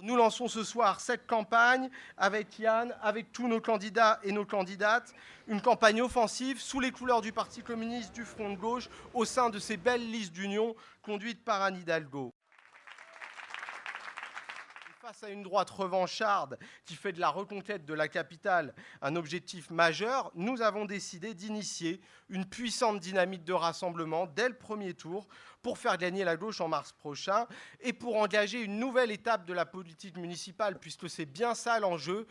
Nous lançons ce soir cette campagne avec Yann, avec tous nos candidats et nos candidates, une campagne offensive sous les couleurs du Parti communiste, du Front de gauche, au sein de ces belles listes d'union conduites par Anne Hidalgo. Face à une droite revancharde qui fait de la reconquête de la capitale un objectif majeur, nous avons décidé d'initier une puissante dynamique de rassemblement dès le premier tour pour faire gagner la gauche en mars prochain et pour engager une nouvelle étape de la politique municipale, puisque c'est bien ça l'enjeu,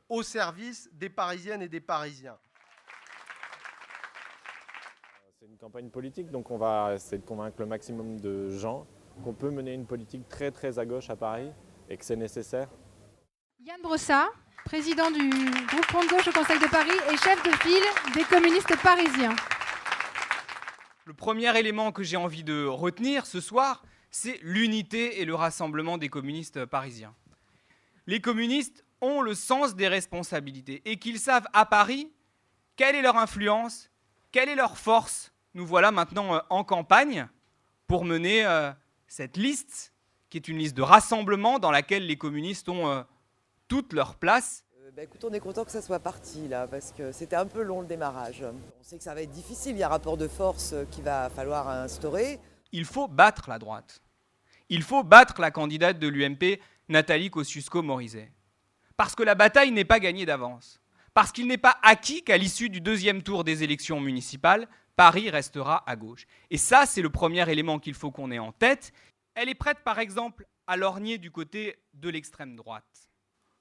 au service des Parisiennes et des Parisiens. C'est une campagne politique, donc on va essayer de convaincre le maximum de gens qu'on peut mener une politique très à gauche à Paris et que c'est nécessaire. Yann Brossat, président du groupe Front de gauche au Conseil de Paris et chef de file des communistes parisiens. Le premier élément que j'ai envie de retenir ce soir, c'est l'unité et le rassemblement des communistes parisiens. Les communistes ont le sens des responsabilités et qu'ils savent à Paris quelle est leur influence, quelle est leur force. Nous voilà maintenant en campagne pour mener cette liste qui est une liste de rassemblement dans laquelle les communistes ont toute leur place. Écoute, on est content que ça soit parti là, parce que c'était un peu long le démarrage. On sait que ça va être difficile, il y a un rapport de force qu'il va falloir instaurer. Il faut battre la droite. Il faut battre la candidate de l'UMP, Nathalie Kosciusko-Morizet. Parce que la bataille n'est pas gagnée d'avance. Parce qu'il n'est pas acquis qu'à l'issue du deuxième tour des élections municipales, Paris restera à gauche. Et ça, c'est le premier élément qu'il faut qu'on ait en tête. Elle est prête, par exemple, à lorgner du côté de l'extrême droite.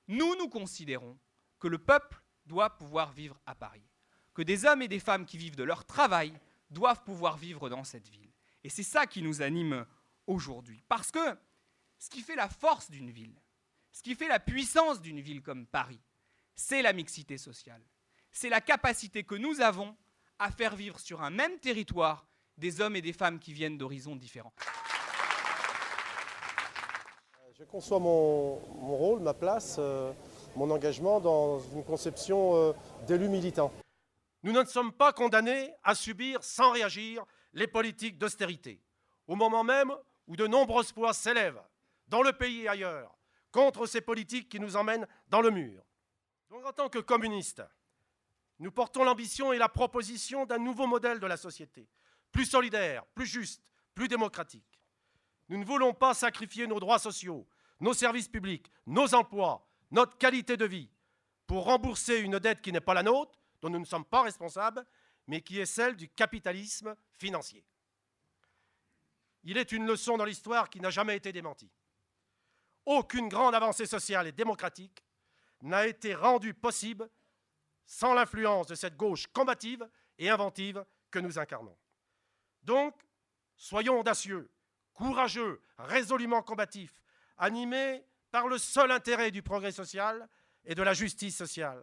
Nous considérons que le peuple doit pouvoir vivre à Paris, que des hommes et des femmes qui vivent de leur travail doivent pouvoir vivre dans cette ville. Et c'est ça qui nous anime aujourd'hui. Parce que ce qui fait la force d'une ville, ce qui fait la puissance d'une ville comme Paris, c'est la mixité sociale. C'est la capacité que nous avons à faire vivre sur un même territoire des hommes et des femmes qui viennent d'horizons différents. Je conçois mon rôle, ma place, mon engagement dans une conception d'élu militant. Nous ne sommes pas condamnés à subir sans réagir les politiques d'austérité, au moment même où de nombreuses voix s'élèvent, dans le pays et ailleurs, contre ces politiques qui nous emmènent dans le mur. Donc en tant que communistes, nous portons l'ambition et la proposition d'un nouveau modèle de la société, plus solidaire, plus juste, plus démocratique. Nous ne voulons pas sacrifier nos droits sociaux, nos services publics, nos emplois, notre qualité de vie, pour rembourser une dette qui n'est pas la nôtre, dont nous ne sommes pas responsables, mais qui est celle du capitalisme financier. Il est une leçon dans l'histoire qui n'a jamais été démentie. Aucune grande avancée sociale et démocratique n'a été rendue possible sans l'influence de cette gauche combative et inventive que nous incarnons. Donc, soyons audacieux, courageux, résolument combatifs, animés par le seul intérêt du progrès social et de la justice sociale.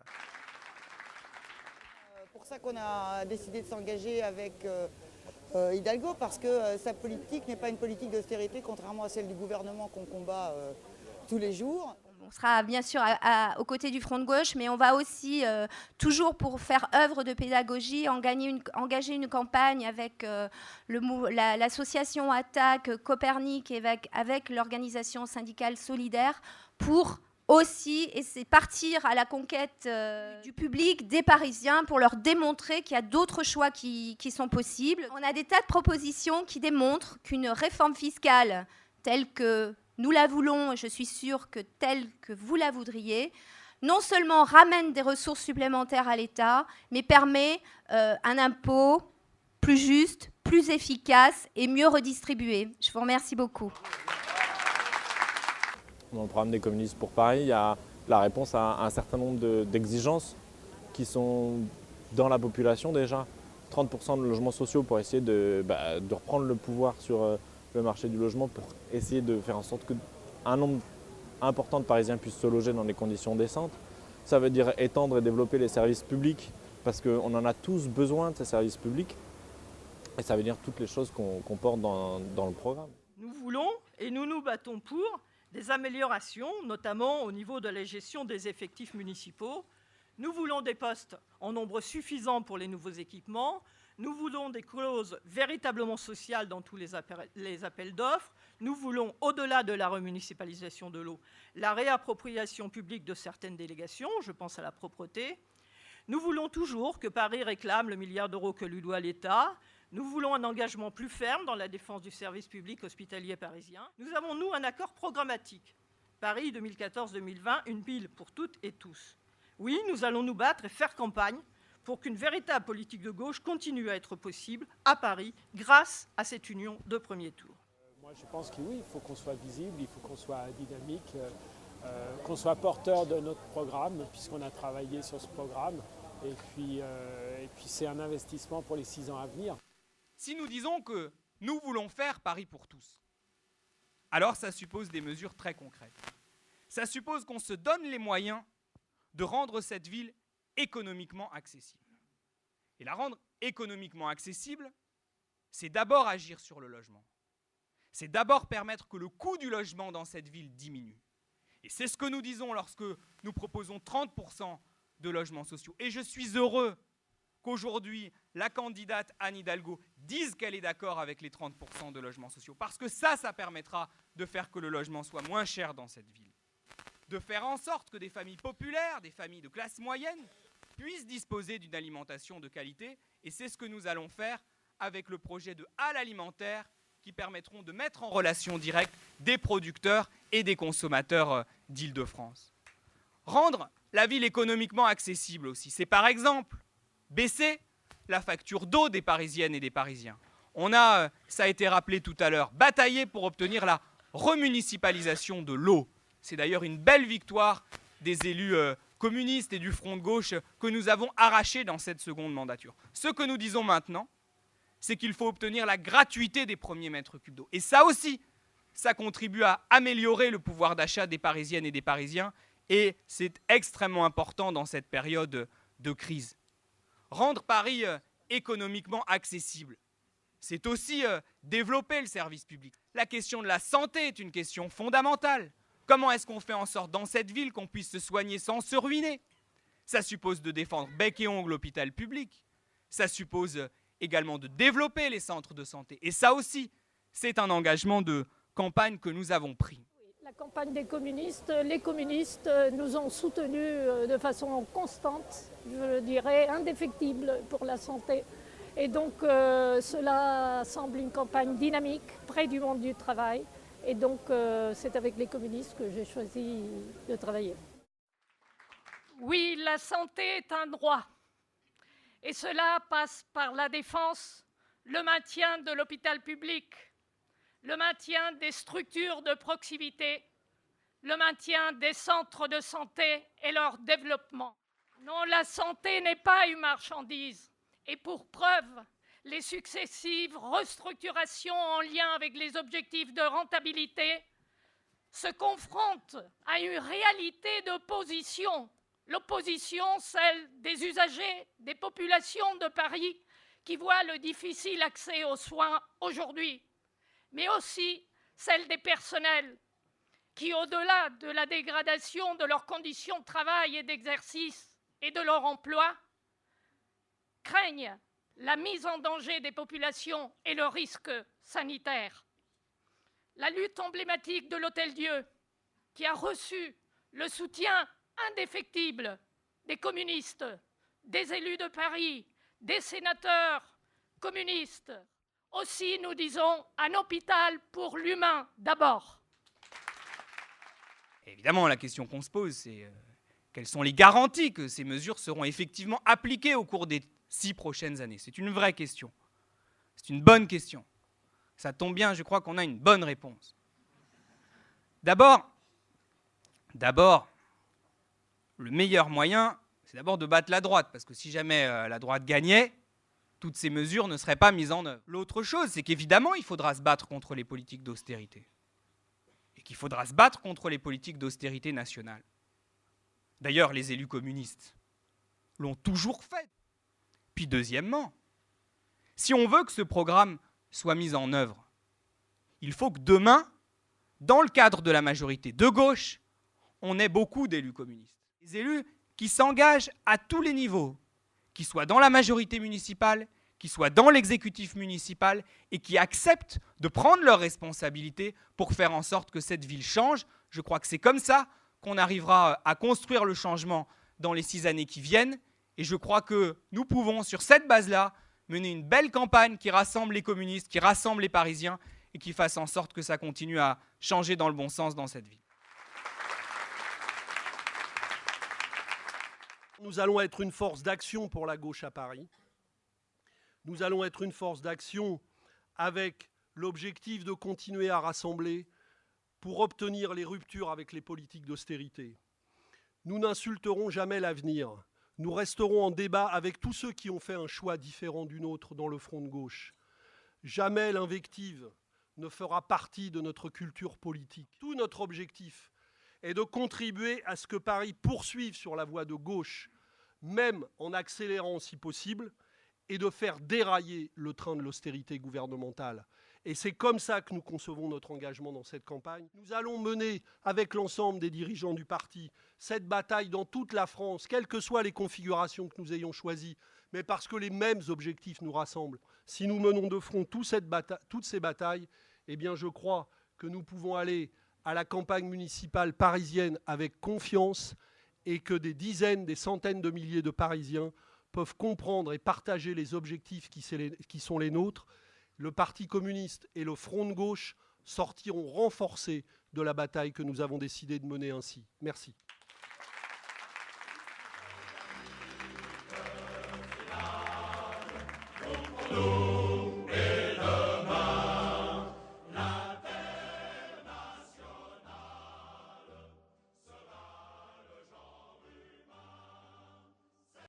C'est pour ça qu'on a décidé de s'engager avec Hidalgo, parce que sa politique n'est pas une politique d'austérité, contrairement à celle du gouvernement qu'on combat tous les jours. On sera bien sûr aux côtés du Front de gauche, mais on va aussi, toujours pour faire œuvre de pédagogie, engager une campagne avec l'association Attaque, Copernic, et avec l'organisation syndicale Solidaire, pour aussi partir à la conquête du public, des Parisiens, pour leur démontrer qu'il y a d'autres choix qui sont possibles. On a des tas de propositions qui démontrent qu'une réforme fiscale telle que nous la voulons, et je suis sûre que telle que vous la voudriez, non seulement ramène des ressources supplémentaires à l'État, mais permet un impôt plus juste, plus efficace et mieux redistribué. Je vous remercie beaucoup. Dans le programme des communistes pour Paris, il y a la réponse à un certain nombre d'exigences qui sont dans la population déjà. 30% de logements sociaux pour essayer de reprendre le pouvoir sur le marché du logement, pour essayer de faire en sorte qu'un nombre important de Parisiens puissent se loger dans des conditions décentes. Ça veut dire étendre et développer les services publics, parce qu'on en a tous besoin de ces services publics. Et ça veut dire toutes les choses qu'on porte dans le programme. Nous voulons et nous nous battons pour des améliorations, notamment au niveau de la gestion des effectifs municipaux. Nous voulons des postes en nombre suffisant pour les nouveaux équipements. Nous voulons des clauses véritablement sociales dans tous les appels d'offres. Nous voulons, au-delà de la remunicipalisation de l'eau, la réappropriation publique de certaines délégations, je pense à la propreté. Nous voulons toujours que Paris réclame le milliard d'euros que lui doit l'État. Nous voulons un engagement plus ferme dans la défense du service public hospitalier parisien. Nous avons, nous, un accord programmatique. Paris 2014-2020, une ville pour toutes et tous. Oui, nous allons nous battre et faire campagne pour qu'une véritable politique de gauche continue à être possible à Paris grâce à cette union de premier tour. Moi, je pense que oui, il faut qu'on soit visible, il faut qu'on soit dynamique, qu'on soit porteur de notre programme, puisqu'on a travaillé sur ce programme. Et puis c'est un investissement pour les 6 ans à venir. Si nous disons que nous voulons faire Paris pour tous, alors ça suppose des mesures très concrètes. Ça suppose qu'on se donne les moyens de rendre cette ville économiquement accessible. Et la rendre économiquement accessible, c'est d'abord agir sur le logement. C'est d'abord permettre que le coût du logement dans cette ville diminue. Et c'est ce que nous disons lorsque nous proposons 30% de logements sociaux. Et je suis heureux qu'aujourd'hui, la candidate Anne Hidalgo dise qu'elle est d'accord avec les 30% de logements sociaux. Parce que ça permettra de faire que le logement soit moins cher dans cette ville. De faire en sorte que des familles populaires, des familles de classe moyenne, puissent disposer d'une alimentation de qualité. Et c'est ce que nous allons faire avec le projet de halles alimentaires qui permettront de mettre en relation directe des producteurs et des consommateurs d'Île-de-France. Rendre la ville économiquement accessible aussi, c'est par exemple baisser la facture d'eau des Parisiennes et des Parisiens. On a, ça a été rappelé tout à l'heure, bataillé pour obtenir la remunicipalisation de l'eau. C'est d'ailleurs une belle victoire des élus communistes et du Front de gauche que nous avons arraché dans cette seconde mandature. Ce que nous disons maintenant, c'est qu'il faut obtenir la gratuité des premiers mètres cubes d'eau. Et ça aussi, ça contribue à améliorer le pouvoir d'achat des Parisiennes et des Parisiens. Et c'est extrêmement important dans cette période de crise. Rendre Paris économiquement accessible, c'est aussi développer le service public. La question de la santé est une question fondamentale. Comment est-ce qu'on fait en sorte dans cette ville qu'on puisse se soigner sans se ruiner? Ça suppose de défendre bec et ongle l'hôpital public. Ça suppose également de développer les centres de santé. Et ça aussi, c'est un engagement de campagne que nous avons pris. La campagne des communistes, les communistes nous ont soutenus de façon constante, je dirais indéfectible pour la santé. Et donc cela semble une campagne dynamique, près du monde du travail. Et donc c'est avec les communistes que j'ai choisi de travailler. Oui, la santé est un droit. Et cela passe par la défense, le maintien de l'hôpital public, le maintien des structures de proximité, le maintien des centres de santé et leur développement. Non, la santé n'est pas une marchandise. Et pour preuve, les successives restructurations en lien avec les objectifs de rentabilité se confrontent à une réalité d'opposition. L'opposition, celle des usagers, des populations de Paris qui voient le difficile accès aux soins aujourd'hui, mais aussi celle des personnels qui, au-delà de la dégradation de leurs conditions de travail et d'exercice et de leur emploi, craignent la mise en danger des populations et le risque sanitaire. La lutte emblématique de l'Hôtel-Dieu, qui a reçu le soutien indéfectible des communistes, des élus de Paris, des sénateurs communistes. Aussi, nous disons, un hôpital pour l'humain d'abord. Évidemment, la question qu'on se pose, c'est quelles sont les garanties que ces mesures seront effectivement appliquées au cours des 6 prochaines années? C'est une vraie question. C'est une bonne question. Ça tombe bien, je crois qu'on a une bonne réponse. D'abord, le meilleur moyen, c'est d'abord de battre la droite, parce que si jamais la droite gagnait, toutes ces mesures ne seraient pas mises en œuvre. L'autre chose, c'est qu'évidemment, il faudra se battre contre les politiques d'austérité. Et qu'il faudra se battre contre les politiques d'austérité nationale. D'ailleurs, les élus communistes l'ont toujours fait. Puis deuxièmement, si on veut que ce programme soit mis en œuvre, il faut que demain, dans le cadre de la majorité de gauche, on ait beaucoup d'élus communistes. Des élus qui s'engagent à tous les niveaux, qu'ils soient dans la majorité municipale, qui soient dans l'exécutif municipal et qui acceptent de prendre leurs responsabilités pour faire en sorte que cette ville change. Je crois que c'est comme ça qu'on arrivera à construire le changement dans les 6 années qui viennent. Et je crois que nous pouvons, sur cette base-là, mener une belle campagne qui rassemble les communistes, qui rassemble les Parisiens et qui fasse en sorte que ça continue à changer dans le bon sens dans cette ville. Nous allons être une force d'action pour la gauche à Paris. Nous allons être une force d'action avec l'objectif de continuer à rassembler pour obtenir les ruptures avec les politiques d'austérité. Nous n'insulterons jamais l'avenir. Nous resterons en débat avec tous ceux qui ont fait un choix différent du nôtre dans le front de gauche. Jamais l'invective ne fera partie de notre culture politique. Tout notre objectif est de contribuer à ce que Paris poursuive sur la voie de gauche, même en accélérant si possible, et de faire dérailler le train de l'austérité gouvernementale. Et c'est comme ça que nous concevons notre engagement dans cette campagne. Nous allons mener, avec l'ensemble des dirigeants du parti, cette bataille dans toute la France, quelles que soient les configurations que nous ayons choisies, mais parce que les mêmes objectifs nous rassemblent. Si nous menons de front toutes ces batailles, eh bien je crois que nous pouvons aller à la campagne municipale parisienne avec confiance et que des dizaines, des centaines de milliers de Parisiens peuvent comprendre et partager les objectifs qui sont les nôtres. Le Parti communiste et le Front de gauche sortiront renforcés de la bataille que nous avons décidé de mener ainsi. Merci.